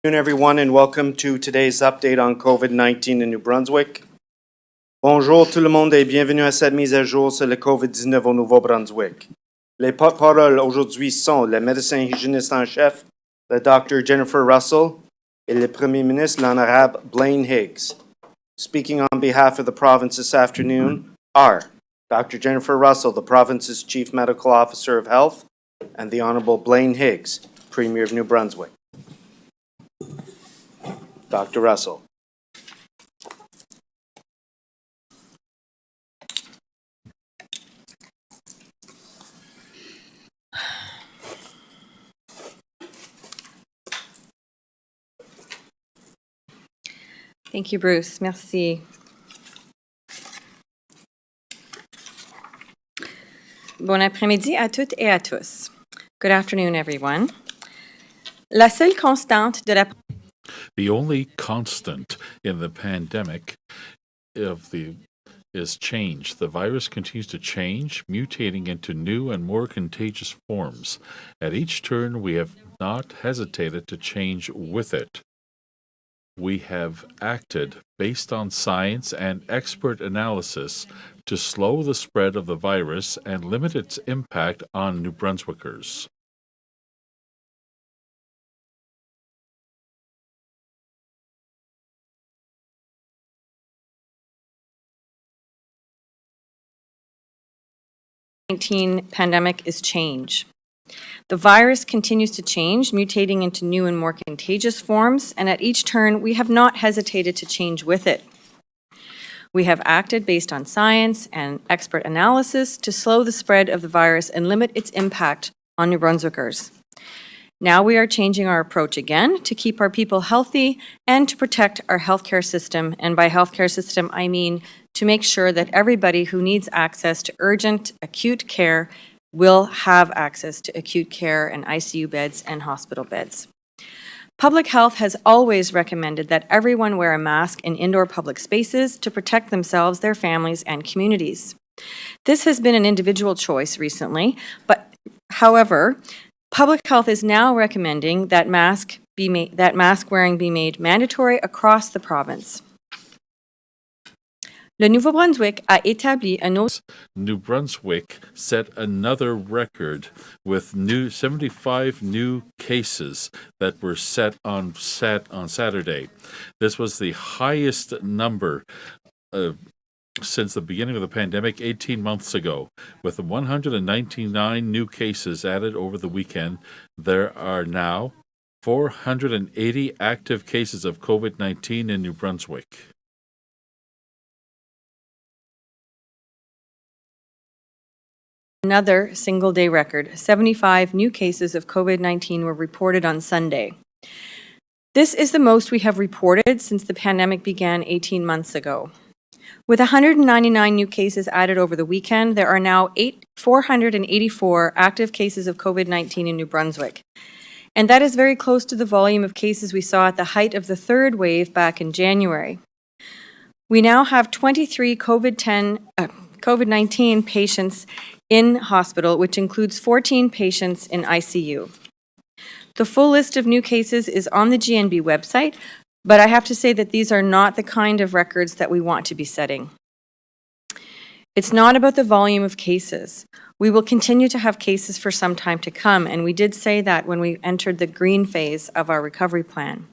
Good afternoon, everyone, and welcome to today's update on COVID-19 in New Brunswick. Bonjour tout le monde et bienvenue à cette mise à jour sur le COVID-19 au Nouveau-Brunswick. Les porte-paroles aujourd'hui sont le médecin hygiéniste en chef, le Dr. Jennifer Russell, et le Premier ministre, l'Honorable Blaine Higgs. Speaking on behalf of the province this afternoon are Dr. Jennifer Russell, the province's Chief Medical Officer of Health, and the Honorable Blaine Higgs, Premier of New Brunswick. Dr. Russell. Thank you, Bruce. Merci. Bon après-midi à toutes et à tous. Good afternoon, everyone. La seule constante de la The only constant in the pandemic is change. The virus continues to change, mutating into new and more contagious forms. At each turn, we have not hesitated to change with it. We have acted based on science and expert analysis to slow the spread of the virus and limit its impact on New Brunswickers. COVID-19 pandemic is change. The virus continues to change, mutating into new and more contagious forms, and at each turn, we have not hesitated to change with it. We have acted based on science and expert analysis to slow the spread of the virus and limit its impact on New Brunswickers. Now we are changing our approach again to keep our people healthy and to protect our healthcare system. And by healthcare system, I mean to make sure that everybody who needs access to urgent, acute care will have access to acute care and ICU beds and hospital beds. Public health has always recommended that everyone wear a mask in indoor public spaces to protect themselves, their families, and communities. This has been an individual choice recently, but however, public health is now recommending that mask wearing be made mandatory across the province. Le Nouveau-Brunswick a établi un autre. New Brunswick set another record with 75 new cases that were set on Saturday. This was the highest number since the beginning of the pandemic 18 months ago. With 199 new cases added over the weekend, there are now 480 active cases of COVID-19 in New Brunswick. Another single-day record. 75 new cases of COVID-19 were reported on Sunday. This is the most we have reported since the pandemic began 18 months ago. With 199 new cases added over the weekend, there are now 484 active cases of COVID-19 in New Brunswick. And that is very close to the volume of cases we saw at the height of the third wave back in January. We now have 23 COVID-19 patients in hospital, which includes 14 patients in ICU. The full list of new cases is on the GNB website, but I have to say that these are not the kind of records that we want to be setting. It's not about the volume of cases. We will continue to have cases for some time to come, and we did say that when we entered the green phase of our recovery plan.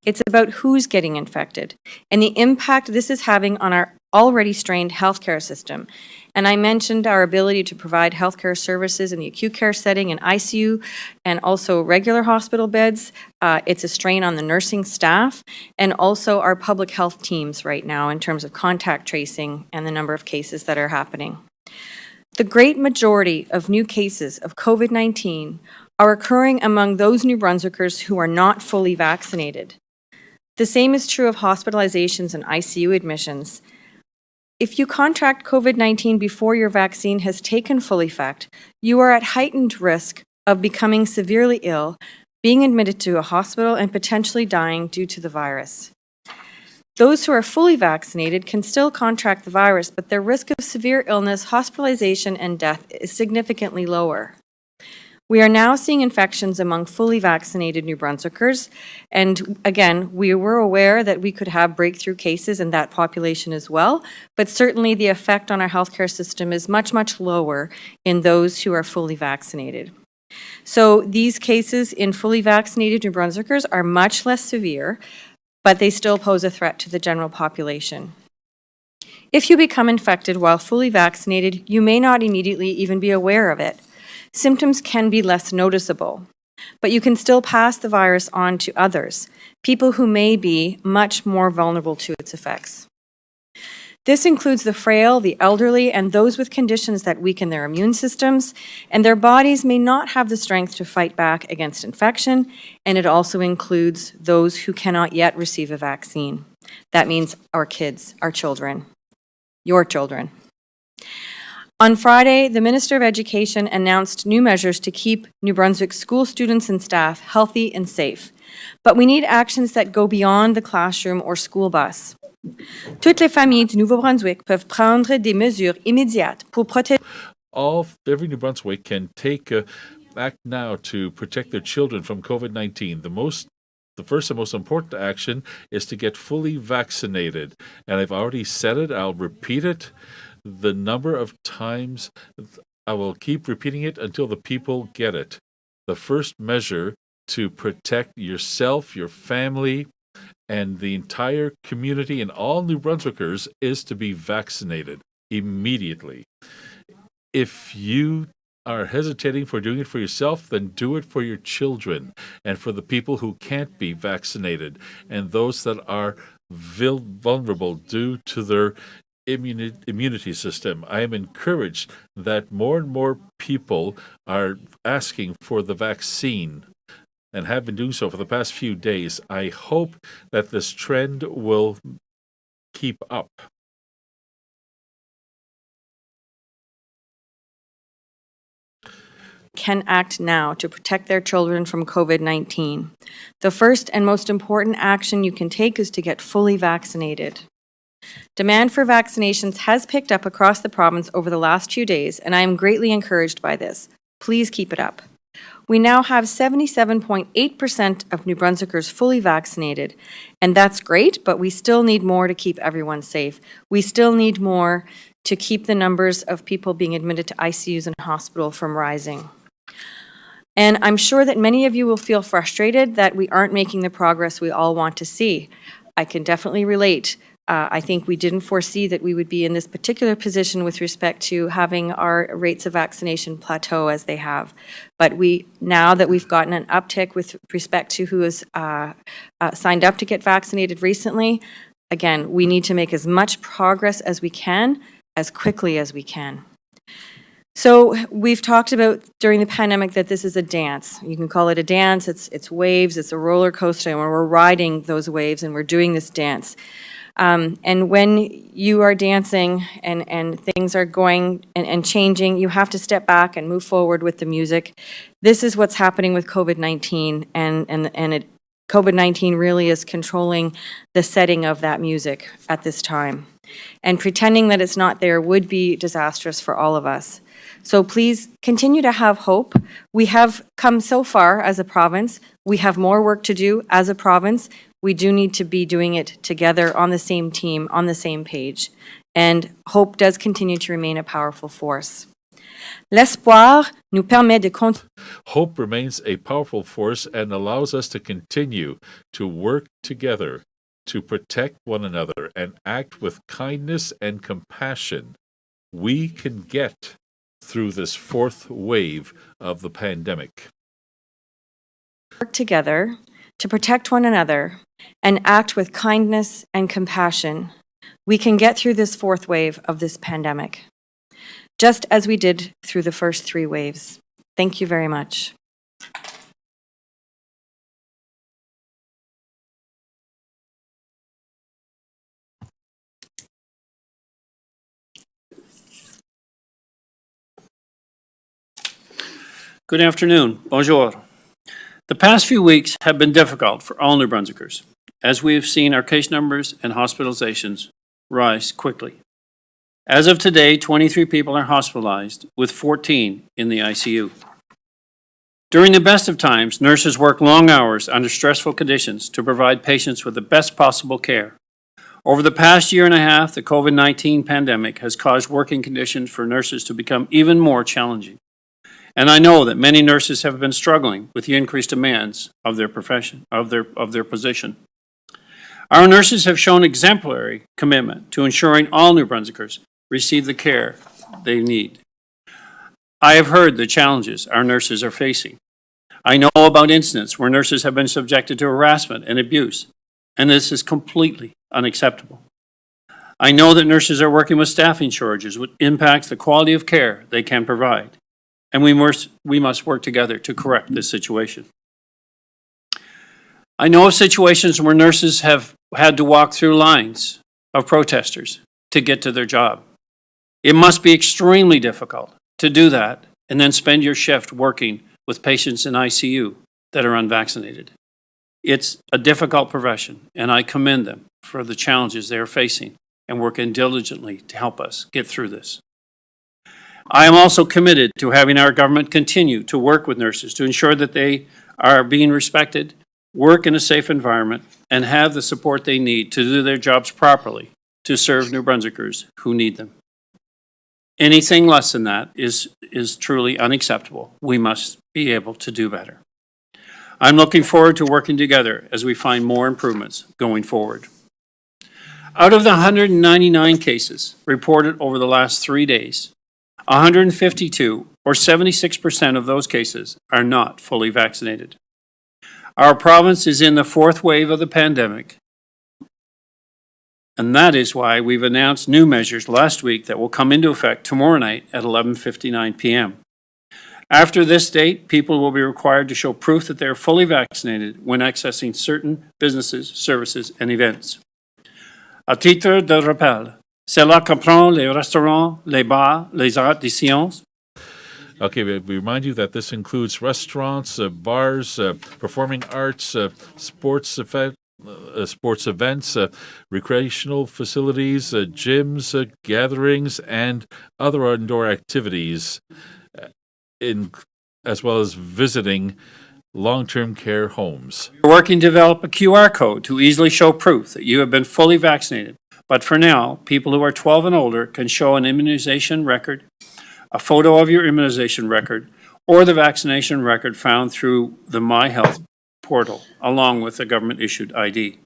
It's about who's getting infected and the impact this is having on our already strained healthcare system. And I mentioned our ability to provide healthcare services in the acute care setting and ICU and also regular hospital beds. It's a strain on the nursing staff and also our public health teams right now in terms of contact tracing and the number of cases that are happening. The great majority of new cases of COVID-19 are occurring among those New Brunswickers who are not fully vaccinated. The same is true of hospitalizations and ICU admissions. If you contract COVID-19 before your vaccine has taken full effect, you are at heightened risk of becoming severely ill, being admitted to a hospital, and potentially dying due to the virus. Those who are fully vaccinated can still contract the virus, but their risk of severe illness, hospitalization, and death is significantly lower. We are now seeing infections among fully vaccinated New Brunswickers, and again, we were aware that we could have breakthrough cases in that population as well, but certainly the effect on our healthcare system is much, much lower in those who are fully vaccinated. So these cases in fully vaccinated New Brunswickers are much less severe, but they still pose a threat to the general population. If you become infected while fully vaccinated, you may not immediately even be aware of it. Symptoms can be less noticeable, but you can still pass the virus on to others, people who may be much more vulnerable to its effects. This includes the frail, the elderly, and those with conditions that weaken their immune systems, and their bodies may not have the strength to fight back against infection, and it also includes those who cannot yet receive a vaccine. That means our kids, our children, your children. On Friday, the Minister of Education announced new measures to keep New Brunswick school students and staff healthy and safe. But we need actions that go beyond the classroom or school bus. Toutes les familles du Nouveau-Brunswick peuvent prendre des mesures immédiates pour protéger. Every New Brunswick can take act now to protect their children from COVID-19. The first and most important action is to get fully vaccinated. And I've already said it, I'll repeat it. The number of times I will keep repeating it until the people get it. The first measure to protect yourself, your family, and the entire community and all New Brunswickers is to be vaccinated immediately. If you are hesitating for doing it for yourself, then do it for your children and for the people who can't be vaccinated and those that are vulnerable due to their immunity system. I am encouraged that more and more people are asking for the vaccine and have been doing so for the past few days. I hope that this trend will keep up. Can act now to protect their children from COVID-19. The first and most important action you can take is to get fully vaccinated. Demand for vaccinations has picked up across the province over the last few days, and I am greatly encouraged by this. Please keep it up. We now have 77.8% of New Brunswickers fully vaccinated, and that's great, but we still need more to keep everyone safe. We still need more to keep the numbers of people being admitted to ICUs and hospital from rising. And I'm sure that many of you will feel frustrated that we aren't making the progress we all want to see. I can definitely relate. I think we didn't foresee that we would be in this particular position with respect to having our rates of vaccination plateau as they have. But now that we've gotten an uptick with respect to who has signed up to get vaccinated recently, again, we need to make as much progress as we can, as quickly as we can. So we've talked about during the pandemic that this is a dance. You can call it a dance, it's waves, it's a roller coaster, and we're riding those waves and we're doing this dance. And when you are dancing and things are going and changing, you have to step back and move forward with the music. This is what's happening with COVID-19, and COVID-19 really is controlling the setting of that music at this time. And pretending that it's not there would be disastrous for all of us. So please continue to have hope. We have come so far as a province. We have more work to do as a province. We do need to be doing it together on the same team, on the same page. And hope does continue to remain a powerful force. L'espoir nous permet de continuer. Hope remains a powerful force and allows us to continue to work together to protect one another and act with kindness and compassion. We can get through this fourth wave of the pandemic. Work together to protect one another and act with kindness and compassion. We can get through this fourth wave of this pandemic, just as we did through the first three waves. Thank you very much. Good afternoon. Bonjour. The past few weeks have been difficult for all New Brunswickers, as we have seen our case numbers and hospitalizations rise quickly. As of today, 23 people are hospitalized, with 14 in the ICU. During the best of times, nurses work long hours under stressful conditions to provide patients with the best possible care. Over the past year and a half, the COVID-19 pandemic has caused working conditions for nurses to become even more challenging. And I know that many nurses have been struggling with the increased demands of their profession, of their position. Our nurses have shown exemplary commitment to ensuring all New Brunswickers receive the care they need. I have heard the challenges our nurses are facing. I know about incidents where nurses have been subjected to harassment and abuse, and this is completely unacceptable. I know that nurses are working with staffing shortages, which impacts the quality of care they can provide, and we must work together to correct this situation. I know of situations where nurses have had to walk through lines of protesters to get to their job. It must be extremely difficult to do that and then spend your shift working with patients in ICU that are unvaccinated. It's a difficult profession, and I commend them for the challenges they are facing and working diligently to help us get through this. I am also committed to having our government continue to work with nurses to ensure that they are being respected, work in a safe environment, and have the support they need to do their jobs properly to serve New Brunswickers who need them. Anything less than that is truly unacceptable. We must be able to do better. I'm looking forward to working together as we find more improvements going forward. Out of the 199 cases reported over the last 3 days, 152, or 76% of those cases, are not fully vaccinated. Our province is in the fourth wave of the pandemic, and that is why we've announced new measures last week that will come into effect tomorrow night at 11:59 p.m. After this date, people will be required to show proof that they are fully vaccinated when accessing certain businesses, services, and events. À titre de rappel, cela comprend les restaurants, les bars, les arts des sciences. Okay, we remind you that this includes restaurants, bars, performing arts, sports events, recreational facilities, gyms, gatherings, and other indoor activities, as well as visiting long-term care homes. We're working to develop a QR code to easily show proof that you have been fully vaccinated. But for now, people who are 12 and older can show an immunization record, a photo of your immunization record, or the vaccination record found through the My Health portal, along with a government-issued ID.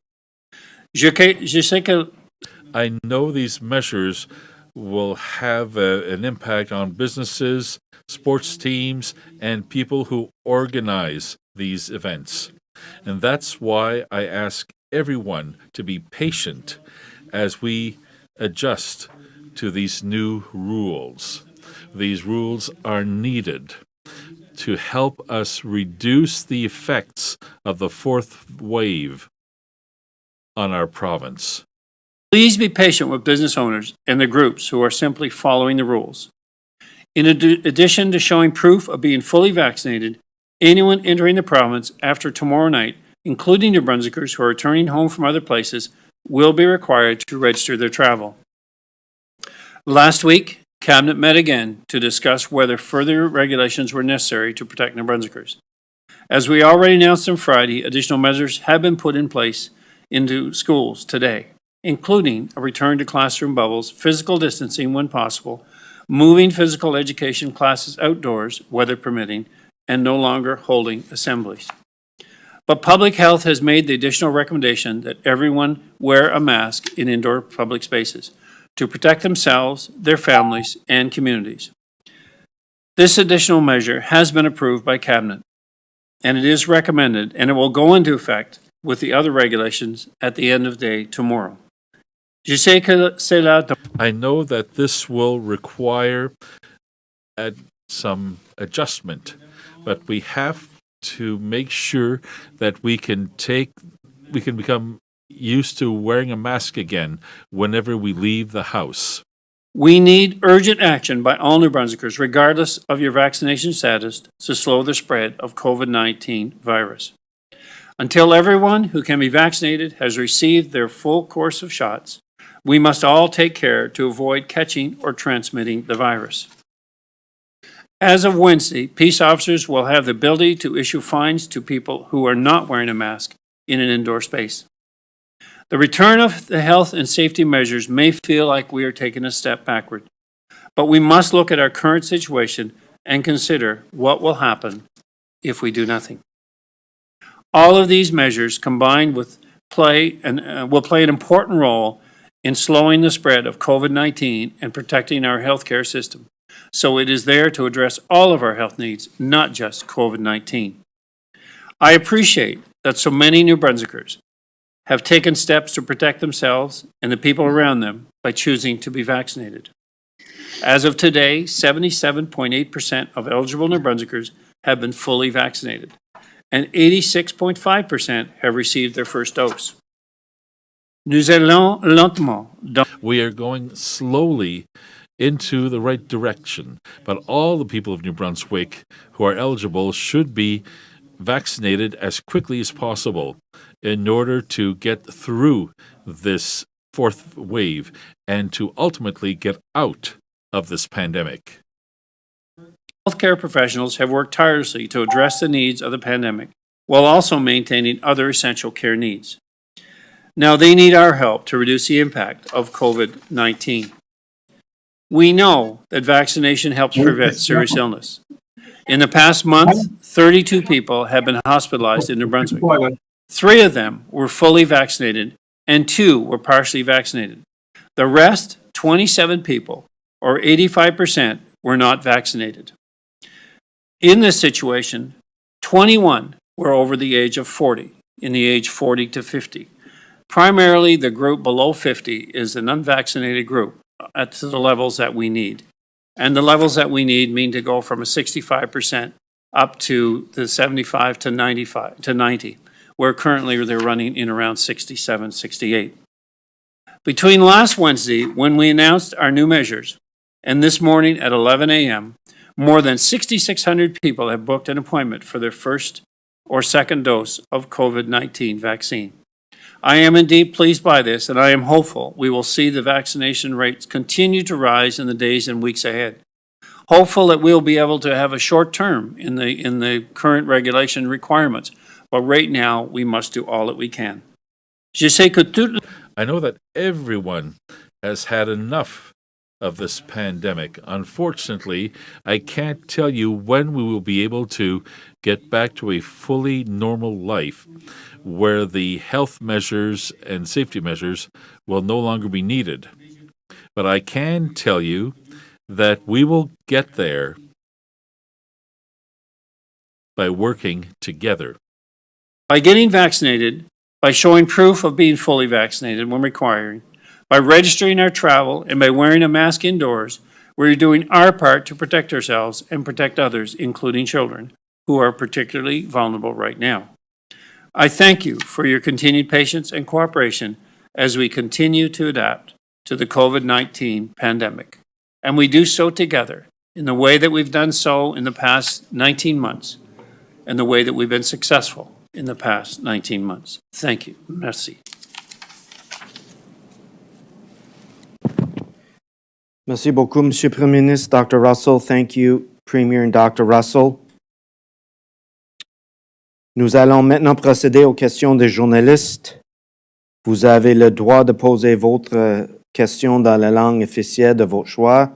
I know these measures will have an impact on businesses, sports teams, and people who organize these events. And that's why I ask everyone to be patient as we adjust to these new rules. These rules are needed to help us reduce the effects of the fourth wave on our province. Please be patient with business owners and the groups who are simply following the rules. In addition to showing proof of being fully vaccinated, anyone entering the province after tomorrow night, including New Brunswickers who are returning home from other places, will be required to register their travel. Last week, Cabinet met again to discuss whether further regulations were necessary to protect New Brunswickers. As we already announced on Friday, additional measures have been put in place into schools today, including a return to classroom bubbles, physical distancing when possible, moving physical education classes outdoors, weather permitting, and no longer holding assemblies. But public health has made the additional recommendation that everyone wear a mask in indoor public spaces to protect themselves, their families, and communities. This additional measure has been approved by Cabinet, and it is recommended, and it will go into effect with the other regulations at the end of the day tomorrow. I know that this will require some adjustment, but we have to make sure that we can become used to wearing a mask again whenever we leave the house. We need urgent action by all New Brunswickers, regardless of your vaccination status, to slow the spread of COVID-19 virus. Until everyone who can be vaccinated has received their full course of shots, we must all take care to avoid catching or transmitting the virus. As of Wednesday, peace officers will have the ability to issue fines to people who are not wearing a mask in an indoor space. The return of the health and safety measures may feel like we are taking a step backward, but we must look at our current situation and consider what will happen if we do nothing. All of these measures combined will play an important role in slowing the spread of COVID-19 and protecting our healthcare system. So it is there to address all of our health needs, not just COVID-19. I appreciate that so many New Brunswickers have taken steps to protect themselves and the people around them by choosing to be vaccinated. As of today, 77.8% of eligible New Brunswickers have been fully vaccinated, and 86.5% have received their first dose. Nous allons lentement dans We are going slowly into the right direction, but all the people of New Brunswick who are eligible should be vaccinated as quickly as possible in order to get through this fourth wave and to ultimately get out of this pandemic. Healthcare professionals have worked tirelessly to address the needs of the pandemic while also maintaining other essential care needs. Now they need our help to reduce the impact of COVID-19. We know that vaccination helps prevent serious illness. In the past month, 32 people have been hospitalized in New Brunswick. 3 of them were fully vaccinated and 2 were partially vaccinated. The rest, 27 people, or 85%, were not vaccinated. In this situation, 21 were over the age of 40, in the age 40 to 50. Primarily, the group below 50 is an unvaccinated group at the levels that we need. And the levels that we need mean to go from a 65% up to the 75 to 95 to 90, where currently they're running in around 67, 68. Between last Wednesday, when we announced our new measures, and this morning at 11 a.m., more than 6,600 people have booked an appointment for their first or second dose of COVID-19 vaccine. I am indeed pleased by this, and I am hopeful we will see the vaccination rates continue to rise in the days and weeks ahead. Hopeful that we'll be able to have a short term in the current regulation requirements, but right now we must do all that we can. Je sais que tout I know that everyone has had enough of this pandemic. Unfortunately, I can't tell you when we will be able to get back to a fully normal life where the health measures and safety measures will no longer be needed. But I can tell you that we will get there by working together. By getting vaccinated, by showing proof of being fully vaccinated when required, by registering our travel, and by wearing a mask indoors, we're doing our part to protect ourselves and protect others, including children, who are particularly vulnerable right now. I thank you for your continued patience and cooperation as we continue to adapt to the COVID-19 pandemic. And we do so together in the way that we've done so in the past 19 months and the way that we've been successful in the past 19 months. Thank you. Merci. Merci beaucoup, Monsieur Premier ministre. Dr. Russell, thank you, Premier and Dr. Russell. Nous allons maintenant procéder aux questions des journalistes. Vous avez le droit de poser votre question dans la langue officielle de votre choix.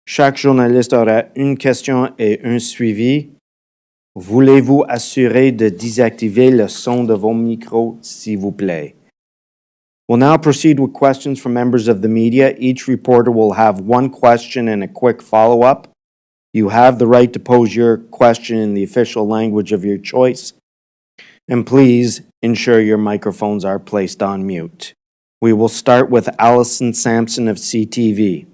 Chaque journaliste aura une question et un suivi. Voulez-vous assurer de désactiver le son de vos micros, s'il vous plaît? We'll now proceed with questions from members of the media. Each reporter will have one question and a quick follow-up. You have the right to pose your question in the official language of your choice. And please ensure your microphones are placed on mute. We will start with Allison Sampson of CTV.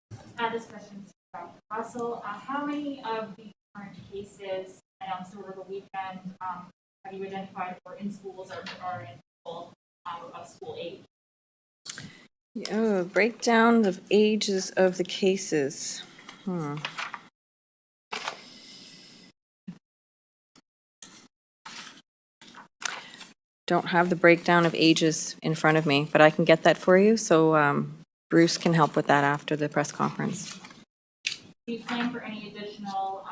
This question is from Russell. How many of the current cases announced over the weekend have you identified were in schools or in people of school age? Oh, breakdown of ages of the cases. Don't have the breakdown of ages in front of me, but I can get that for you. So Bruce can help with that after the press conference. do you plan for any additional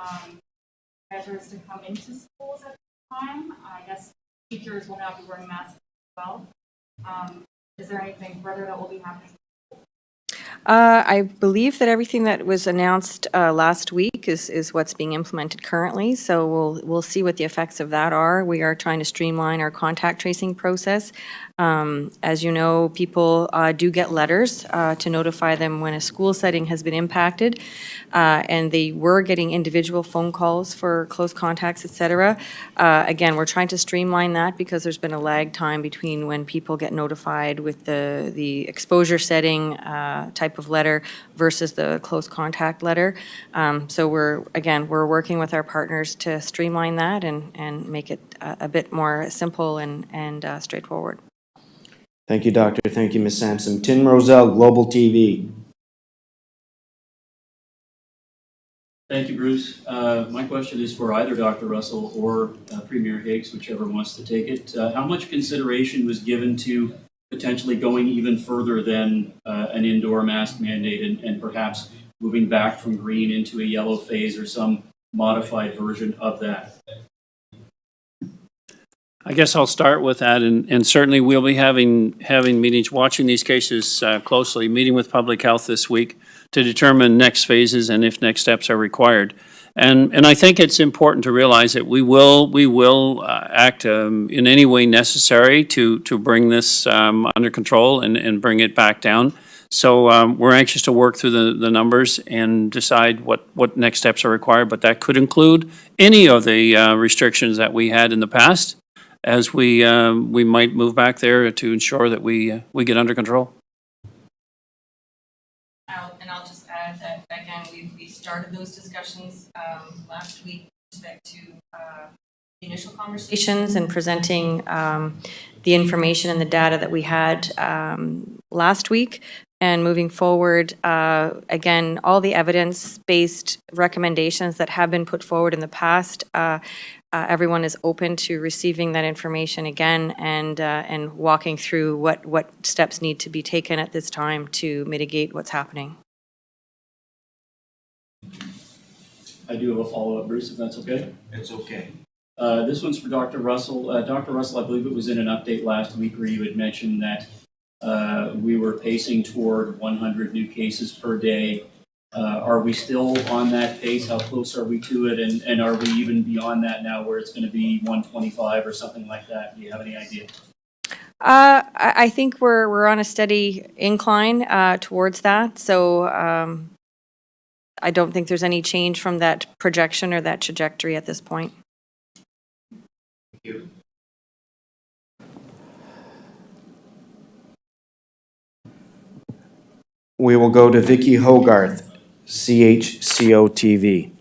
measures to come into schools at the time? I guess teachers will now be wearing masks as well. Is there anything further that will be happening? I believe that everything that was announced last week is what's being implemented currently, so we'll see what the effects of that are. We are trying to streamline our contact tracing process. As you know, people do get letters to notify them when a school setting has been impacted, and they were getting individual phone calls for close contacts, et cetera. Again, we're trying to streamline that because there's been a lag time between when people get notified with the exposure setting type of letter versus the close contact letter. So we're working with our partners to streamline that and make it a bit more simple and straightforward. Thank you, Doctor. Thank you, Ms. Sampson. Tim Roselle, Global TV. Thank you, Bruce. My question is for either Dr. Russell or Premier Higgs, whichever wants to take it. How much consideration was given to potentially going even further than an indoor mask mandate and perhaps moving back from green into a yellow phase or some modified version of that? I guess I'll start with that, and certainly we'll be having meetings, watching these cases closely, meeting with public health this week to determine next phases and if next steps are required. And I think it's important to realize that we will act in any way necessary to bring this under control and bring it back down. So we're anxious to work through the numbers and decide what next steps are required, but that could include any of the restrictions that we had in the past, as we might move back there to ensure that we get under control. I'll just add that, again, we started those discussions last week with respect to the initial conversations and presenting the information and the data that we had last week. And moving forward, again, all the evidence-based recommendations that have been put forward in the past, everyone is open to receiving that information again and walking through what steps need to be taken at this time to mitigate what's happening. I do have a follow-up, Bruce, if that's okay. It's okay. This one's for Dr. Russell. Dr. Russell, I believe it was in an update last week where you had mentioned that we were pacing toward 100 new cases per day. Are we still on that pace? How close are we to it? And are we even beyond that now where it's going to be 125 or something like that? Do you have any idea? I think we're on a steady incline towards that. So I don't think there's any change from that projection or that trajectory at this point. Thank you. We will go to Vicky Hogarth, CHCO-TV.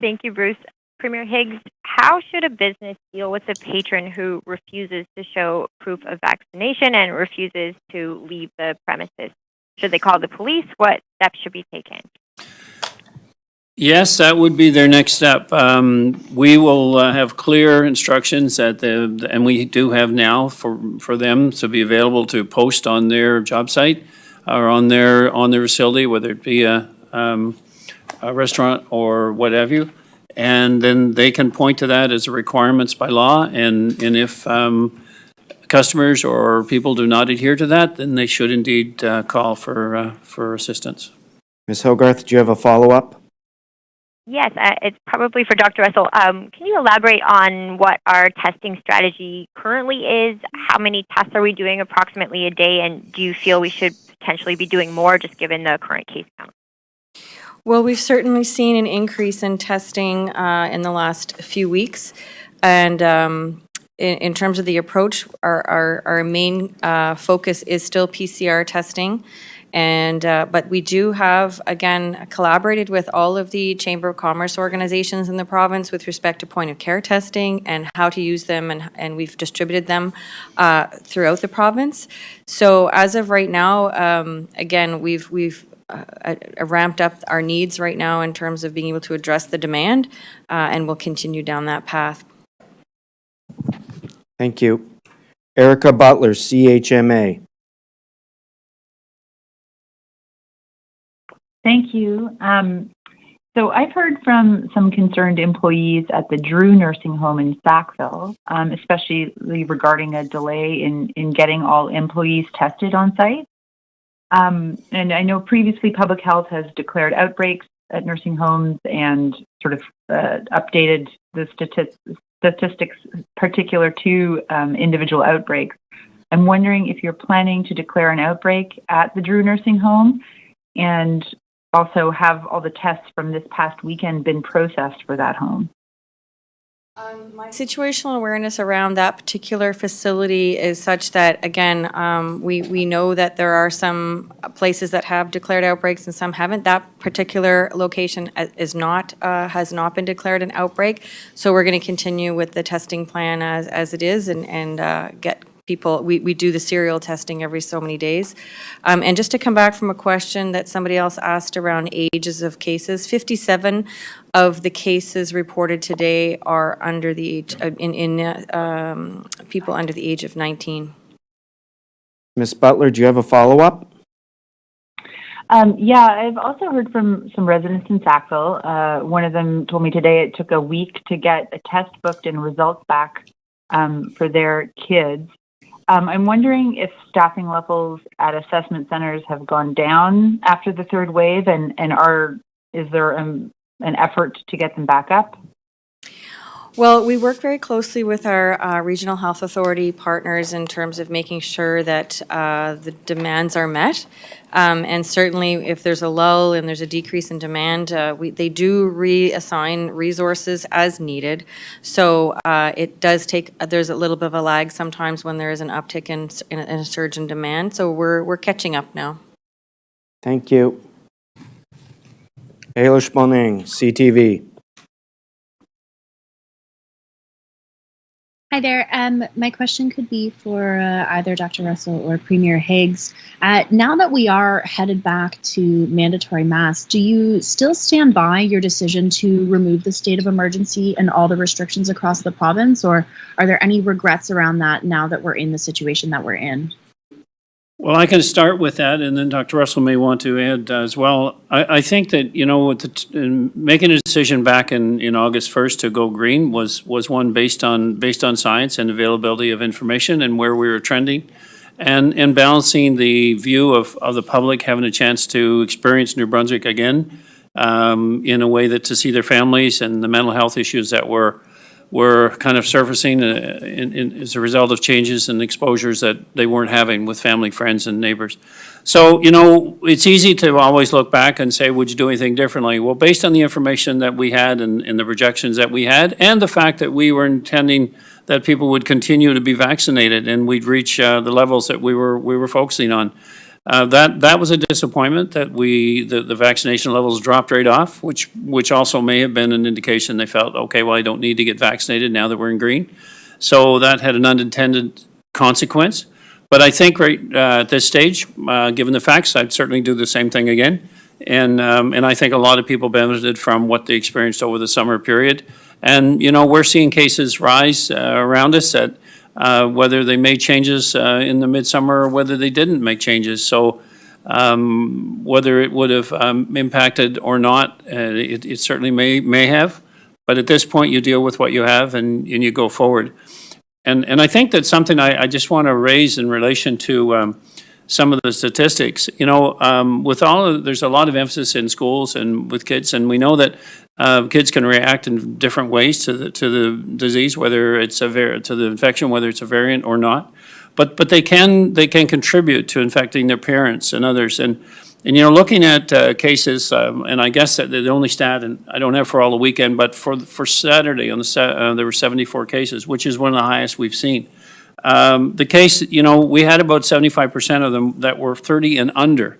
Thank you, Bruce. Premier Higgs, how should a business deal with a patron who refuses to show proof of vaccination and refuses to leave the premises? Should they call the police? What steps should be taken? Yes, that would be their next step. We will have clear instructions and we do have now for them to be available to post on their job site or on their facility, whether it be a restaurant or what have you. And then they can point to that as requirements by law. And if customers or people do not adhere to that, then they should indeed call for assistance. Ms. Hogarth, do you have a follow-up? Yes, it's probably for Dr. Russell. Can you elaborate on what our testing strategy currently is? How many tests are we doing approximately a day? And do you feel we should potentially be doing more just given the current case count? Well, we've certainly seen an increase in testing in the last few weeks. And in terms of the approach, our main focus is still PCR testing. And but we do have, again, collaborated with all of the Chamber of Commerce organizations in the province with respect to point-of-care testing and how to use them, and we've distributed them throughout the province. So as of right now, again, we've ramped up our needs right now in terms of being able to address the demand, and we'll continue down that path. Thank you. Erica Butler, CHMA. Thank you. So I've heard from some concerned employees at the Drew Nursing Home in Sackville, especially regarding a delay in getting all employees tested on site. And I know previously Public Health has declared outbreaks at nursing homes and sort of updated the statistics particular to individual outbreaks. I'm wondering if you're planning to declare an outbreak at the Drew Nursing Home, and also have all the tests from this past weekend been processed for that home? My situational awareness around that particular facility is such that, again, we know that there are some places that have declared outbreaks and some haven't. That particular location has not been declared an outbreak, so we're going to continue with the testing plan as it is and get people, we do the serial testing every so many days. And just to come back from a question that somebody else asked around ages of cases, 57 of the cases reported today are under the age, people under the age of 19. Ms. Butler, do you have a follow-up? Yeah, I've also heard from some residents in Sackville. One of them told me today it took a week to get a test booked and results back for their kids. I'm wondering if staffing levels at assessment centers have gone down after the third wave, and is there an effort to get them back up? Well, we work very closely with our regional health authority partners in terms of making sure that the demands are met. And certainly if there's a lull and there's a decrease in demand, they do reassign resources as needed. So it does take, there's a little bit of a lag sometimes when there is an uptick in a surge in demand. So we're catching up now. Thank you. Ailish Moning, CTV. Hi there. My question could be for either Dr. Russell or Premier Higgs. Now that we are headed back to mandatory masks, do you still stand by your decision to remove the state of emergency and all the restrictions across the province, or are there any regrets around that now that we're in the situation that we're in? Well, I can start with that, and then Dr. Russell may want to add as well. I think that, with making a decision back in August 1st to go green was one based on science and availability of information and where we were trending, and balancing the view of the public having a chance to experience New Brunswick again in a way that to see their families and the mental health issues that were kind of surfacing as a result of changes and exposures that they weren't having with family, friends, and neighbors. So, it's easy to always look back and say, would you do anything differently? Well, based on the information that we had and the projections that we had, and the fact that we were intending that people would continue to be vaccinated and we'd reach the levels that we were focusing on. That was a disappointment that the vaccination levels dropped right off, which also may have been an indication they felt, okay, well, I don't need to get vaccinated now that we're in green. So that had an unintended consequence. But I think right at this stage, given the facts, I'd certainly do the same thing again. And I think a lot of people benefited from what they experienced over the summer period. And, we're seeing cases rise around us that whether they made changes in the midsummer or whether they didn't make changes. So whether it would have impacted or not, it certainly may have. But at this point, you deal with what you have and you go forward. And I think that's something I just want to raise in relation to some of the statistics. There's a lot of emphasis in schools and with kids, and we know that kids can react in different ways to the disease, whether it's to the infection, whether it's a variant or not. But they can contribute to infecting their parents and others. And looking at cases, and I guess that the only stat, and I don't have for all the weekend, but for Saturday there were 74 cases, which is one of the highest we've seen. The case, we had about 75% of them that were 30 and under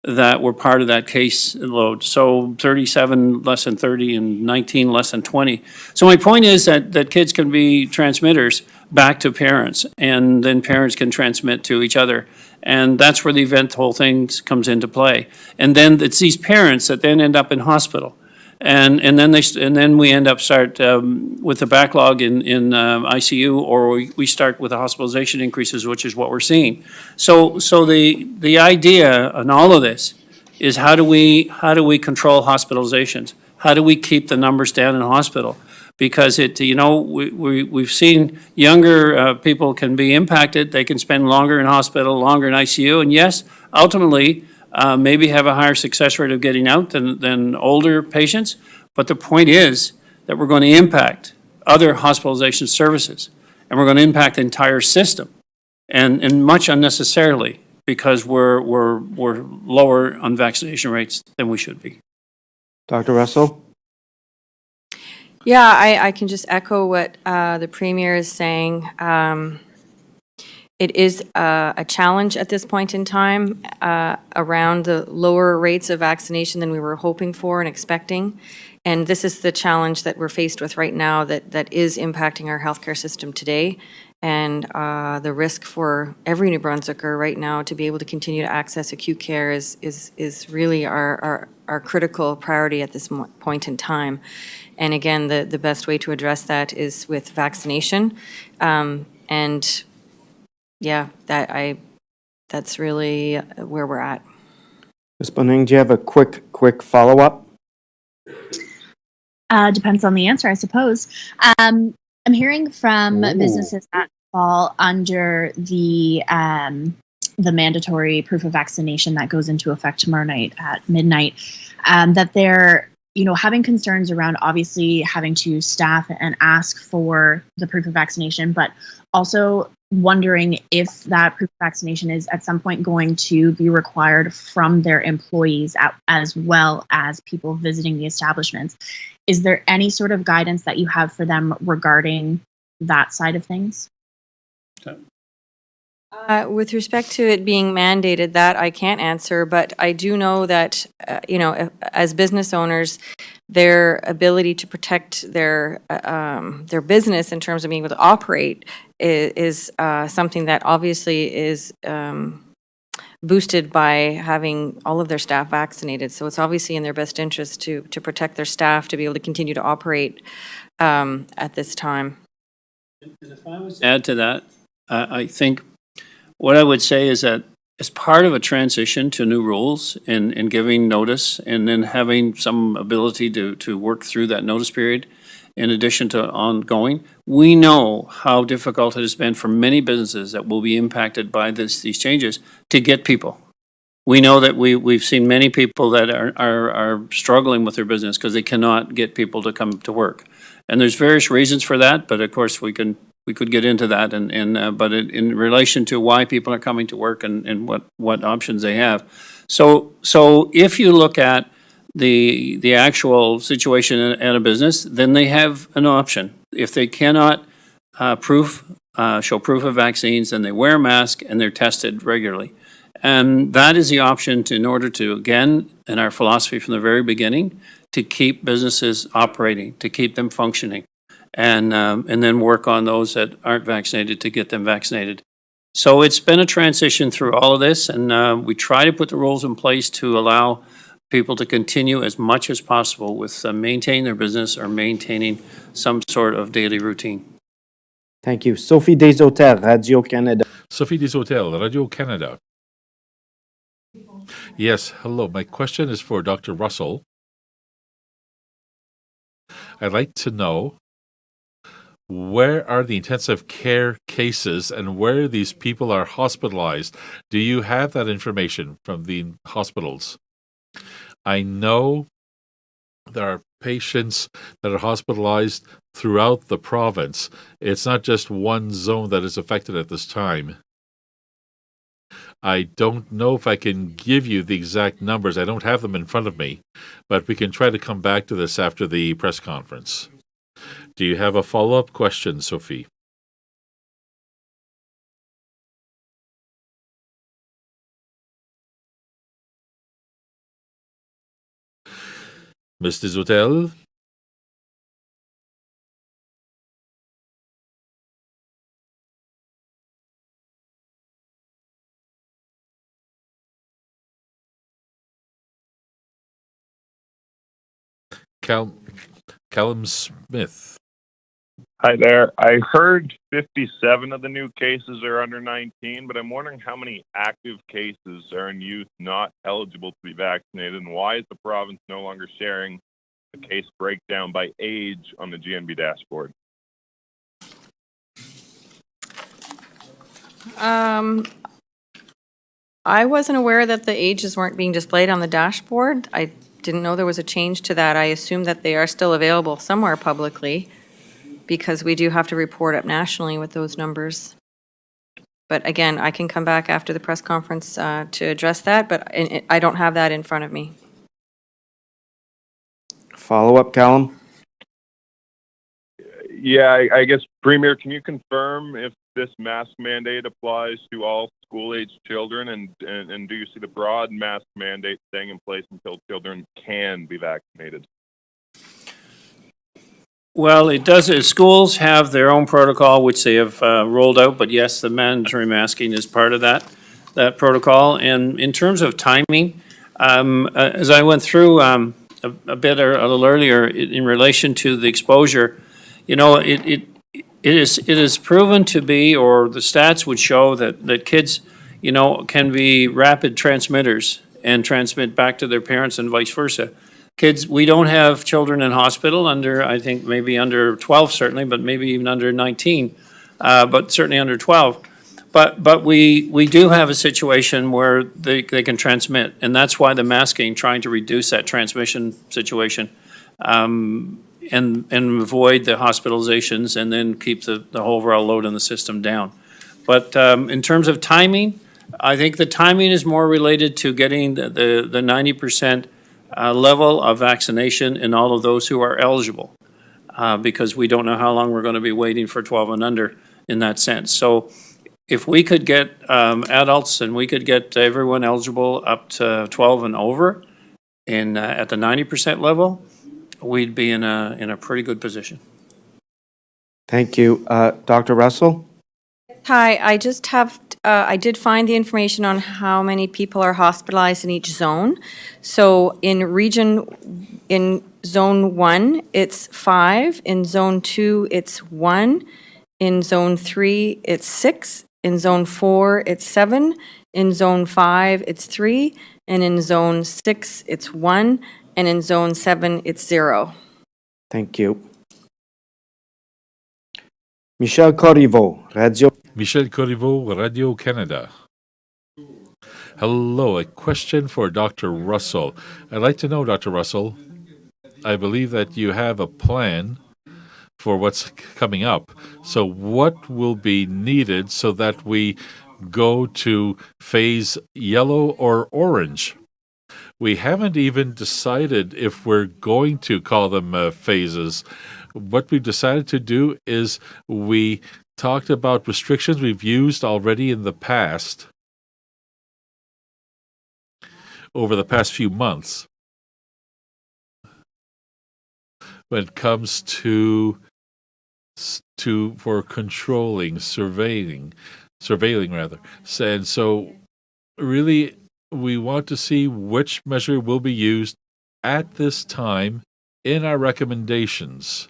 that were part of that case load. So 37 less than 30 and 19 less than 20. So my point is that kids can be transmitters back to parents, and then parents can transmit to each other. And that's where the whole thing comes into play. And then it's these parents that then end up in hospital. And then we end up with the backlog in ICU, or we start with the hospitalization increases, which is what we're seeing. So the idea in all of this is how do we control hospitalizations? How do we keep the numbers down in hospital? Because we've seen younger people can be impacted. They can spend longer in hospital, longer in ICU, and yes, ultimately, maybe have a higher success rate of getting out than older patients. But the point is that we're going to impact other hospitalization services, and we're going to impact the entire system, and much unnecessarily, because we're lower on vaccination rates than we should be. Dr. Russell? Yeah, I can just echo what the Premier is saying. It is a challenge at this point in time around the lower rates of vaccination than we were hoping for and expecting. And this is the challenge that we're faced with right now that is impacting our healthcare system today. And the risk for every New Brunswicker right now to be able to continue to access acute care is really our critical priority at this point in time. And again, the best way to address that is with vaccination. And yeah, that's really where we're at. Ms. Bunning, do you have a quick follow-up? Depends on the answer, I suppose. I'm hearing from businesses that fall under the mandatory proof of vaccination that goes into effect tomorrow night at midnight, that they're having concerns around obviously having to staff and ask for the proof of vaccination, but also wondering if that proof of vaccination is at some point going to be required from their employees as well as people visiting the establishments. Is there any sort of guidance that you have for them regarding that side of things? With respect to it being mandated, that I can't answer, but I do know that, as business owners, their ability to protect their business in terms of being able to operate is something that obviously is boosted by having all of their staff vaccinated. So it's obviously in their best interest to protect their staff to be able to continue to operate at this time. If I was to add to that, I think what I would say is that as part of a transition to new rules and giving notice and then having some ability to work through that notice period, in addition to ongoing, we know how difficult it has been for many businesses that will be impacted by these changes to get people. We know that we've seen many people that are struggling with their business because they cannot get people to come to work. And there's various reasons for that, but of course we could get into that, but in relation to why people are coming to work and what options they have. So if you look at the actual situation at a business, then they have an option. If they cannot show proof of vaccines, then they wear a mask and they're tested regularly. And that is the option in order to, again, in our philosophy from the very beginning, to keep businesses operating, to keep them functioning. And then work on those that aren't vaccinated to get them vaccinated. So it's been a transition through all of this, and we try to put the rules in place to allow people to continue as much as possible with maintaining their business or maintaining some sort of daily routine. Thank you. Sophie Desautels, Radio-Canada. Sophie Desautels, Radio-Canada. Yes, hello. My question is for Dr. Russell. I'd like to know, where are the intensive care cases and where these people are hospitalized? Do you have that information from the hospitals? I know there are patients that are hospitalized throughout the province. It's not just one zone that is affected at this time. I don't know if I can give you the exact numbers. I don't have them in front of me, but we can try to come back to this after the press conference. Do you have a follow-up question, Sophie? Ms. Desautels? Callum Smith. Hi there. I heard 57 of the new cases are under 19, but I'm wondering how many active cases are in youth not eligible to be vaccinated, and why is the province no longer sharing the case breakdown by age on the GNB dashboard? I wasn't aware that the ages weren't being displayed on the dashboard. I didn't know there was a change to that. I assume that they are still available somewhere publicly because we do have to report up nationally with those numbers. But again, I can come back after the press conference to address that, but I don't have that in front of me. Follow-up, Callum? Yeah, I guess, Premier, can you confirm if this mask mandate applies to all school-age children, and do you see the broad mask mandate staying in place until children can be vaccinated? Well, it does. Schools have their own protocol, which they have rolled out, but yes, the mandatory masking is part of that protocol. And in terms of timing, as I went through a little earlier in relation to the exposure, you know, it is proven to be, or the stats would show that kids, you know, can be rapid transmitters and transmit back to their parents and vice versa. Kids, we don't have children in hospital under, I think maybe under 12 certainly, but maybe even under 19, but certainly under 12. But we do have a situation where they can transmit, and that's why the masking, trying to reduce that transmission situation, and avoid the hospitalizations and then keep the overall load on the system down. But in terms of timing, I think the timing is more related to getting the 90% level of vaccination in all of those who are eligible, because we don't know how long we're going to be waiting for 12 and under in that sense. So if we could get adults and we could get everyone eligible up to 12 and over at the 90% level, we'd be in a pretty good position. Thank you. Dr. Russell? Hi, I just have, I did find the information on how many people are hospitalized in each zone. So in zone 1, it's 5. In zone 2, it's 1. In zone 3, it's 6. In zone 4, it's 7. In zone 5, it's 3. And in zone 6, it's 1. And in zone 7, it's 0. Thank you. Michel Corriveau, Radio. Michel Corriveau, Radio Canada. Hello, a question for Dr. Russell. I'd like to know, Dr. Russell, I believe that you have a plan for what's coming up. So what will be needed so that we go to phase yellow or orange? We haven't even decided if we're going to call them phases. What we've decided to do is we talked about restrictions we've used already in the past, over the past few months, when it comes to for controlling, surveilling rather. And so really we want to see which measure will be used at this time in our recommendations,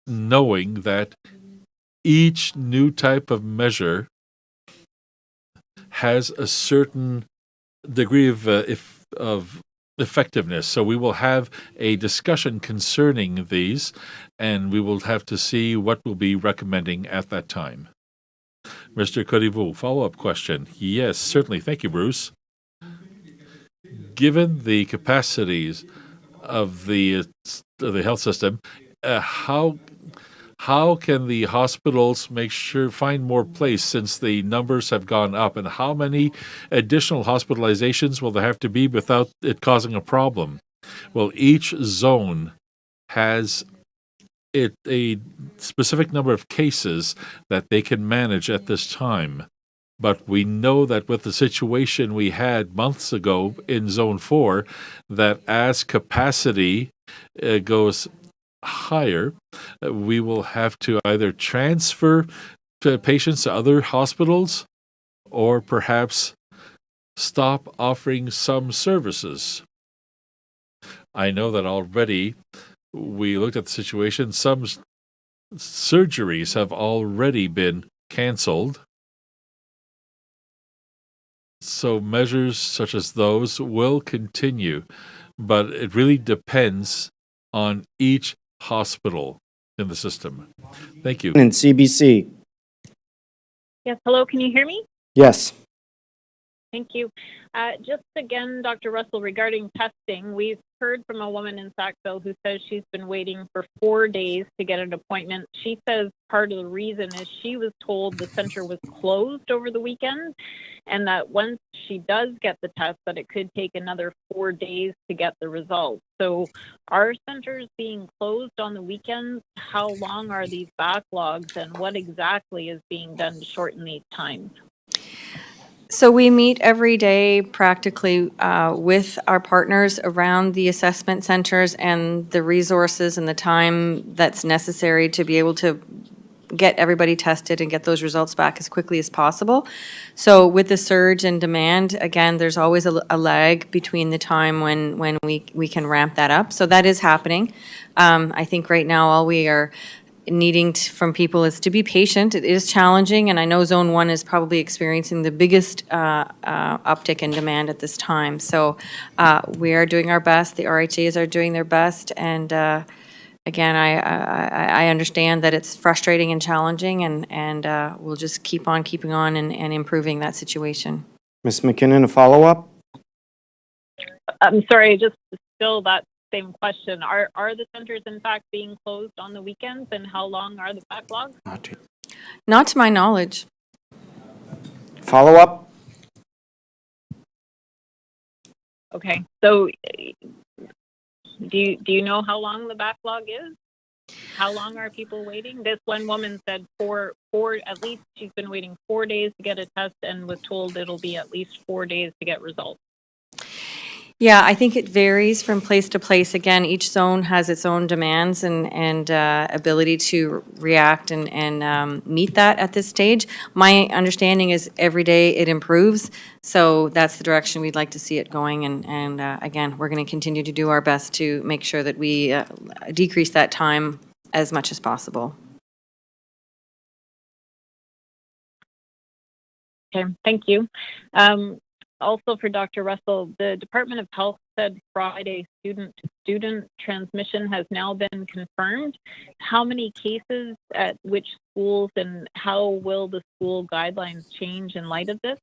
knowing that each new type of measure has a certain degree of effectiveness. So we will have a discussion concerning these, and we will have to see what we'll be recommending at that time. Mr. Corriveau, follow-up question. Yes, certainly. Thank you, Bruce. Given the capacities of the health system, how can the hospitals find more place since the numbers have gone up, and how many additional hospitalizations will there have to be without it causing a problem? Well, each zone has a specific number of cases that they can manage at this time. But we know that with the situation we had months ago in Zone 4, that as capacity goes higher, we will have to either transfer patients to other hospitals or perhaps stop offering some services. I know that already we looked at the situation. Some surgeries have already been canceled. So measures such as those will continue, but it really depends on each hospital in the system. Thank you. In CBC. Yes, hello, can you hear me? Yes. Thank you. Just again, Dr. Russell, regarding testing, we've heard from a woman in Sackville who says she's been waiting for 4 days to get an appointment. She says part of the reason is she was told the center was closed over the weekend, and that once she does get the test, that it could take another 4 days to get the results. So are centers being closed on the weekends? How long are these backlogs, and what exactly is being done to shorten these times? So we meet every day practically with our partners around the assessment centers and the resources and the time that's necessary to be able to get everybody tested and get those results back as quickly as possible. So with the surge in demand, again, there's always a lag between the time when we can ramp that up. So that is happening. I think right now all we are needing from people is to be patient. It is challenging, and I know Zone 1 is probably experiencing the biggest uptick in demand at this time. So we are doing our best. The RHAs are doing their best, and again, I understand that it's frustrating and challenging, and we'll just keep on keeping on and improving that situation. Ms. McKinnon, a follow-up? I'm sorry, just still that same question. Are the centers in fact being closed on the weekends, and how long are the backlogs? Not to my knowledge. Follow-up? Okay, so do you know how long the backlog is? How long are people waiting? This one woman said four at least she's been waiting 4 days to get a test and was told it'll be at least 4 days to get results. Yeah, I think it varies from place to place. Again, each zone has its own demands and ability to react and meet that at this stage. My understanding is every day it improves, so that's the direction we'd like to see it going. And again, we're going to continue to do our best to make sure that we decrease that time as much as possible. Okay, thank you. Also for Dr. Russell, the Department of Health said Friday student-to-student transmission has now been confirmed. How many cases at which schools, and how will the school guidelines change in light of this?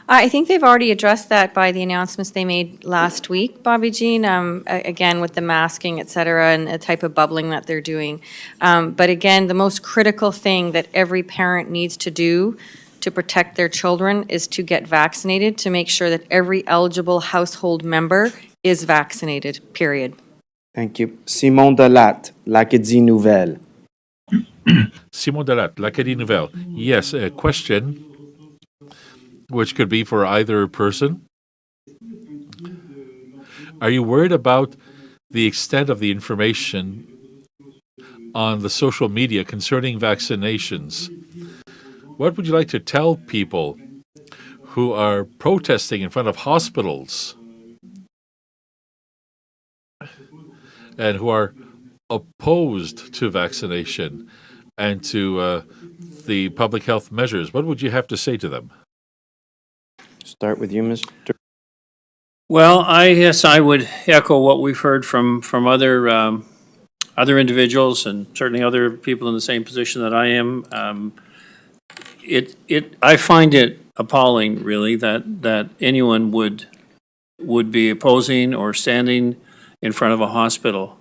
I think they've already addressed that by the announcements they made last week, Bobby Jean, again, with the masking, et cetera, and the type of bubbling that they're doing. But again, the most critical thing that every parent needs to do to protect their children is to get vaccinated, to make sure that every eligible household member is vaccinated, period. Thank you. Simon Delatte, l'Acadie Nouvelle. Simon Delatte, l'Acadie Nouvelle. Yes, a question which could be for either person. Are you worried about the extent of the information on the social media concerning vaccinations? What would you like to tell people who are protesting in front of hospitals and who are opposed to vaccination and to the public health measures? What would you have to say to them? Start with you, Mr. Well, I guess I would echo what we've heard from other individuals and certainly other people in the same position that I am. I find it appalling, really, that anyone would be opposing or standing in front of a hospital.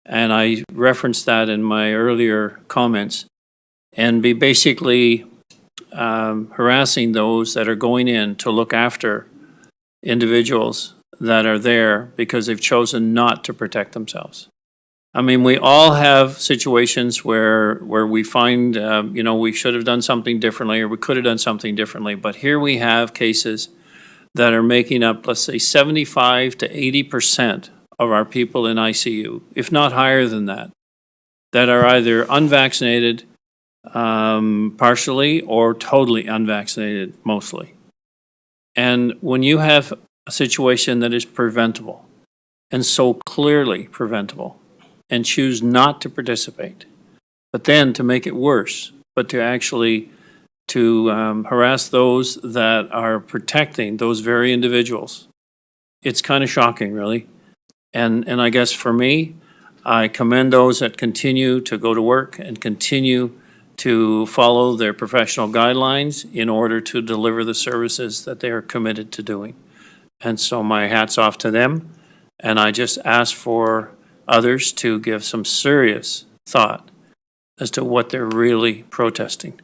And I referenced that in my earlier comments, and be basically harassing those that are going in to look after individuals that are there because they've chosen not to protect themselves. I mean, we all have situations where we find, we should have done something differently, or we could have done something differently. But here we have cases that are making up, let's say, 75 to 80% of our people in ICU, if not higher than that are either unvaccinated partially or totally unvaccinated mostly. And when you have a situation that is preventable, and so clearly preventable and choose not to participate, but then to make it worse, but to actually harass those that are protecting those very individuals. It's kind of shocking, really. And I guess for me, I commend those that continue to go to work and continue to follow their professional guidelines in order to deliver the services that they are committed to doing. And so my hat's off to them. And I just ask for others to give some serious thought as to what they're really protesting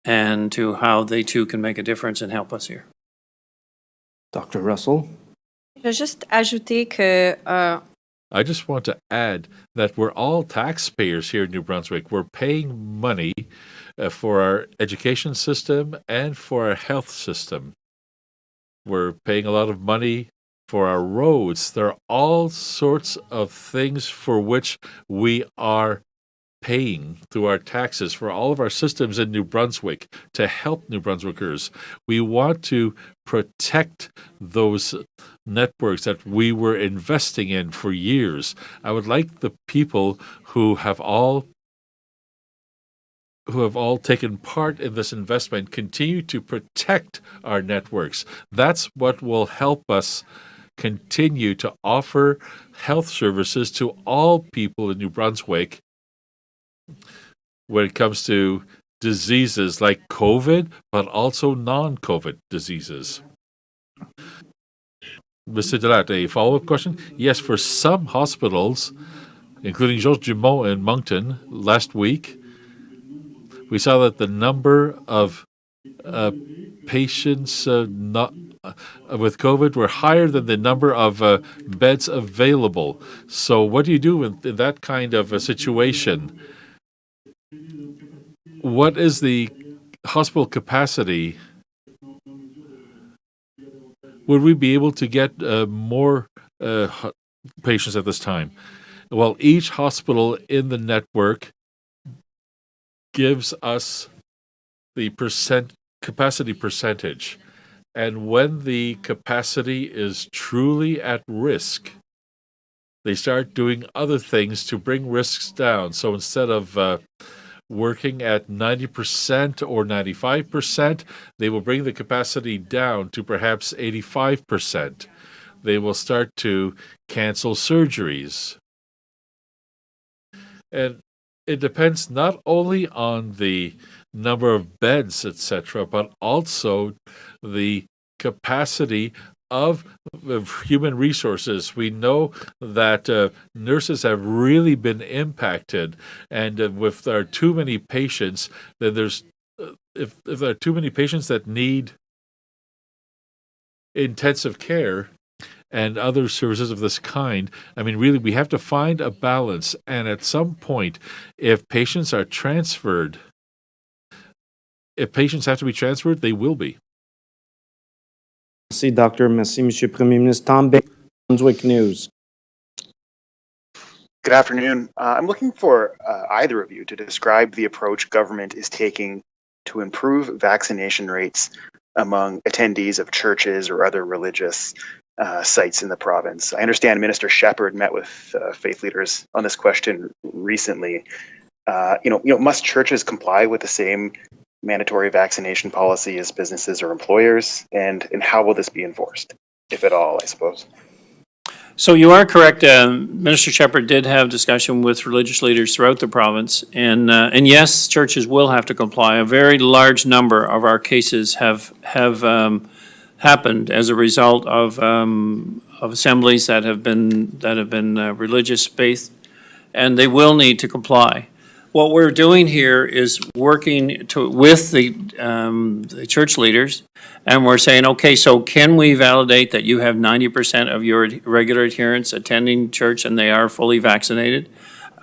and to how they too can make a difference and help us here. Dr. Russell? Je vais juste ajouter que I just want to add that we're all taxpayers here in New Brunswick. We're paying money for our education system and for our health system. We're paying a lot of money for our roads. There are all sorts of things for which we are paying through our taxes for all of our systems in New Brunswick to help New Brunswickers. We want to protect those networks that we were investing in for years. I would like the people who have all taken part in this investment continue to protect our networks. That's what will help us continue to offer health services to all people in New Brunswick when it comes to diseases like COVID, but also non-COVID diseases. Mr. Delat, a follow-up question? Yes, for some hospitals, including Georges Dumont in Moncton last week, we saw that the number of patients with COVID were higher than the number of beds available. So what do you do in that kind of a situation? What is the hospital capacity? Would we be able to get more patients at this time? Well, each hospital in the network gives us the capacity percentage. And when the capacity is truly at risk, they start doing other things to bring risks down. So instead of working at 90% or 95%, they will bring the capacity down to perhaps 85%. They will start to cancel surgeries. And it depends not only on the number of beds, etc., but also the capacity of human resources. We know that nurses have really been impacted, and if there are too many patients, then if there are too many patients that need intensive care and other services of this kind, I mean, really, we have to find a balance. And at some point, if patients have to be transferred, they will be. Merci, Doctor. Merci, Monsieur Premier Ministre. Tom Baker, Brunswick News. Good afternoon. I'm looking for either of you to describe the approach government is taking to improve vaccination rates among attendees of churches or other religious sites in the province. I understand Minister Shepherd met with faith leaders on this question recently. Must churches comply with the same mandatory vaccination policy as businesses or employers, and how will this be enforced, if at all, I suppose? So you are correct. Minister Shepherd did have discussion with religious leaders throughout the province, and yes, churches will have to comply. A very large number of our cases have happened as a result of assemblies that have been religious based, and they will need to comply. What we're doing here is working with the church leaders, and we're saying, okay, so can we validate that you have 90% of your regular adherents attending church and they are fully vaccinated?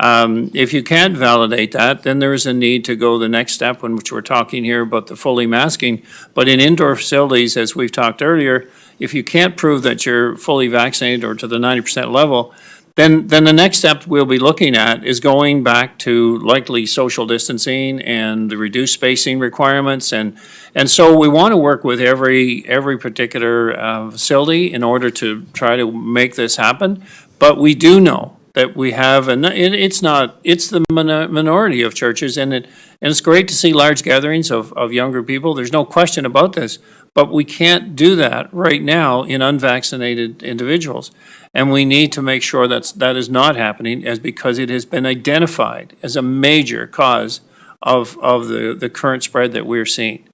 If you can't validate that, then there is a need to go the next step, which we're talking here about the fully masking. But in indoor facilities, as we've talked earlier, if you can't prove that you're fully vaccinated or to the 90% level, then the next step we'll be looking at is going back to likely social distancing and the reduced spacing requirements. And so we want to work with every particular facility in order to try to make this happen. But we do know that we have, and it's the minority of churches, and it's great to see large gatherings of younger people. There's no question about this. But we can't do that right now in unvaccinated individuals. And we need to make sure that is not happening, as because it has been identified as a major cause of the current spread that we're seeing.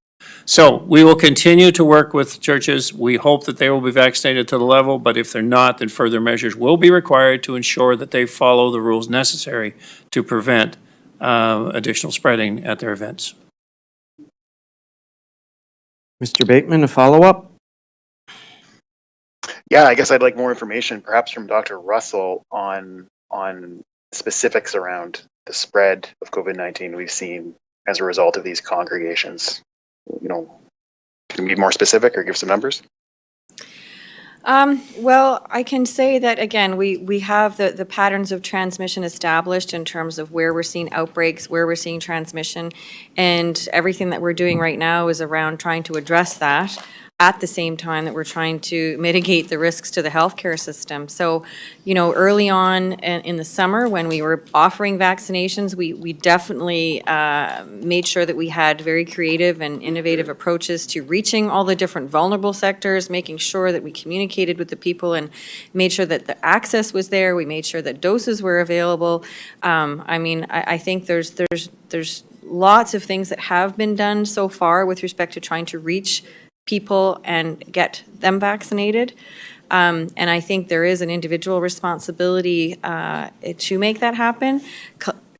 So we will continue to work with churches. We hope that they will be vaccinated to the level, but if they're not, then further measures will be required to ensure that they follow the rules necessary to prevent additional spreading at their events. Mr. Bateman, a follow-up? Yeah, I guess I'd like more information, perhaps from Dr. Russell, on specifics around the spread of COVID-19 we've seen as a result of these congregations. You know, can you be more specific or give some numbers? Well, I can say that, again, we have the patterns of transmission established in terms of where we're seeing outbreaks, where we're seeing transmission, and everything that we're doing right now is around trying to address that at the same time that we're trying to mitigate the risks to the healthcare system. So, you know, early on in the summer when we were offering vaccinations, we definitely made sure that we had very creative and innovative approaches to reaching all the different vulnerable sectors, making sure that we communicated with the people and made sure that the access was there. We made sure that doses were available. I mean, I think there's lots of things that have been done so far with respect to trying to reach people and get them vaccinated. And I think there is an individual responsibility to make that happen.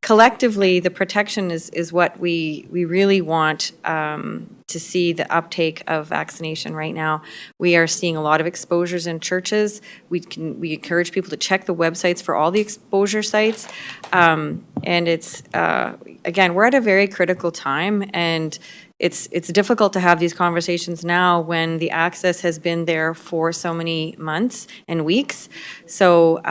Collectively, the protection is what we really want to see the uptake of vaccination right now. We are seeing a lot of exposures in churches. We encourage people to check the websites for all the exposure sites. And it's, again, we're at a very critical time, and it's difficult to have these conversations now when the access has been there for so many months and weeks. So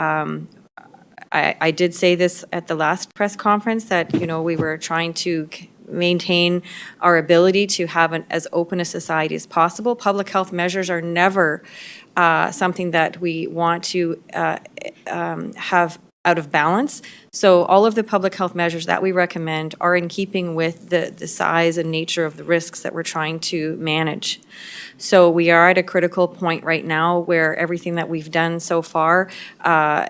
I did say this at the last press conference that, you know, we were trying to maintain our ability to have as open a society as possible. Public health measures are never something that we want to have out of balance. So all of the public health measures that we recommend are in keeping with the size and nature of the risks that we're trying to manage. So we are at a critical point right now where everything that we've done so far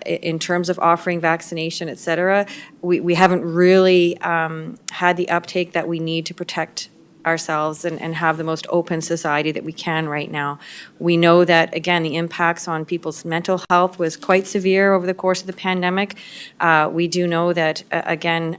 in terms of offering vaccination, et cetera, we haven't really had the uptake that we need to protect ourselves and have the most open society that we can right now. We know that, again, the impacts on people's mental health was quite severe over the course of the pandemic. We do know that, again,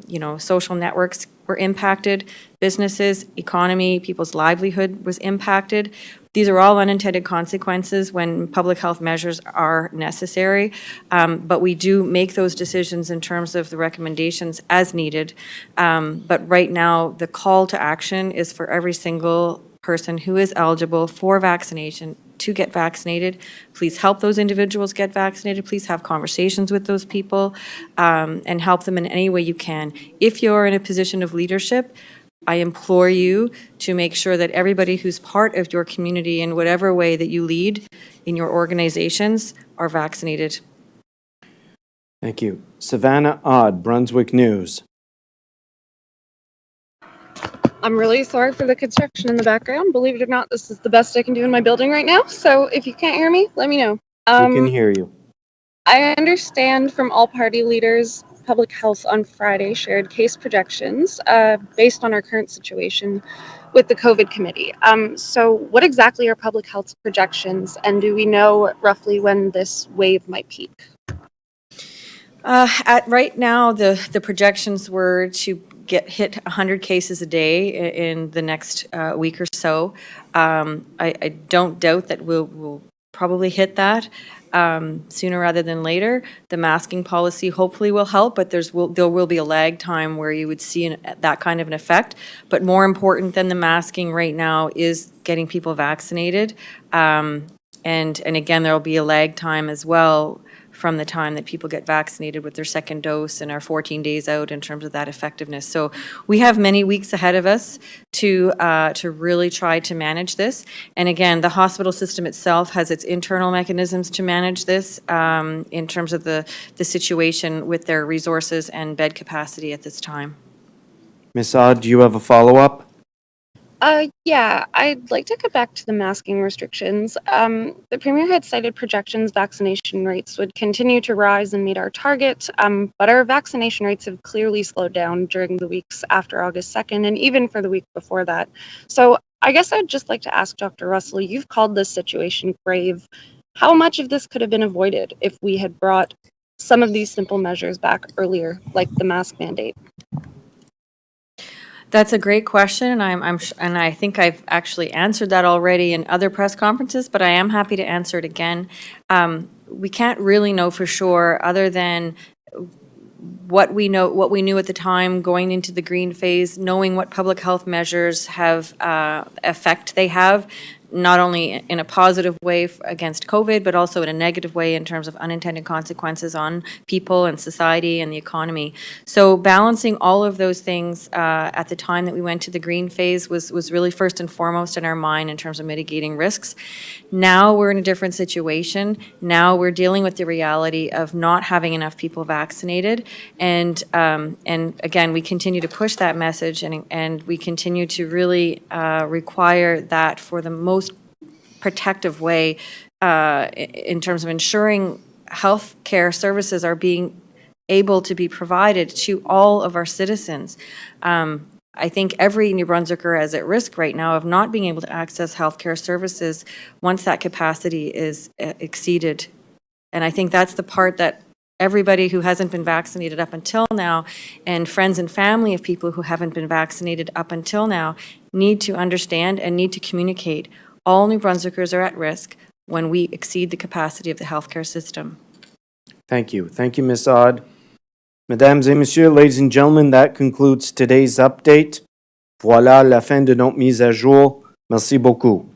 you know, social networks were impacted, businesses, economy, people's livelihood was impacted. These are all unintended consequences when public health measures are necessary, but we do make those decisions in terms of the recommendations as needed. But right now, the call to action is for every single person who is eligible for vaccination to get vaccinated. Please help those individuals get vaccinated. Please have conversations with those people and help them in any way you can. If you're in a position of leadership, I implore you to make sure that everybody who's part of your community in whatever way that you lead in your organizations are vaccinated. Thank you. Savannah Odd, Brunswick News. I'm really sorry for the construction in the background. Believe it or not, this is the best I can do in my building right now. So if you can't hear me, let me know. We can hear you. I understand from all party leaders, Public Health on Friday shared case projections based on our current situation with the COVID committee. So what exactly are Public Health's projections, and do we know roughly when this wave might peak? Right now, the projections were to hit 100 cases a day in the next week or so. I don't doubt that we'll probably hit that sooner rather than later. The masking policy hopefully will help, but there will be a lag time where you would see that kind of an effect. But more important than the masking right now is getting people vaccinated. And again, there will be a lag time as well from the time that people get vaccinated with their second dose and are 14 days out in terms of that effectiveness. So we have many weeks ahead of us to really try to manage this. And again, the hospital system itself has its internal mechanisms to manage this in terms of the situation with their resources and bed capacity at this time. Ms. Odd, do you have a follow-up? Yeah, I'd like to get back to the masking restrictions. The Premier had cited projections vaccination rates would continue to rise and meet our target, but our vaccination rates have clearly slowed down during the weeks after August 2nd and even for the week before that. So I guess I'd just like to ask Dr. Russell, you've called this situation grave. How much of this could have been avoided if we had brought some of these simple measures back earlier, like the mask mandate? That's a great question, and and I think I've actually answered that already in other press conferences, but I am happy to answer it again. We can't really know for sure, other than what we knew at the time going into the green phase, knowing what public health measures have effect they have, not only in a positive way against COVID, but also in a negative way in terms of unintended consequences on people and society and the economy. So balancing all of those things at the time that we went to the green phase was really first and foremost in our mind in terms of mitigating risks. Now we're in a different situation. Now we're dealing with the reality of not having enough people vaccinated. And again, we continue to push that message, and we continue to really require that for the most protective way in terms of ensuring health care services are being able to be provided to all of our citizens. I think every New Brunswicker is at risk right now of not being able to access healthcare services once that capacity is exceeded. And I think that's the part that everybody who hasn't been vaccinated up until now, and friends and family of people who haven't been vaccinated up until now, need to understand and need to communicate. All New Brunswickers are at risk when we exceed the capacity of the healthcare system. Thank you. Thank you, Ms. Odd. Mesdames et messieurs, ladies and gentlemen, that concludes today's update. Voilà la fin de notre mise à jour. Merci beaucoup.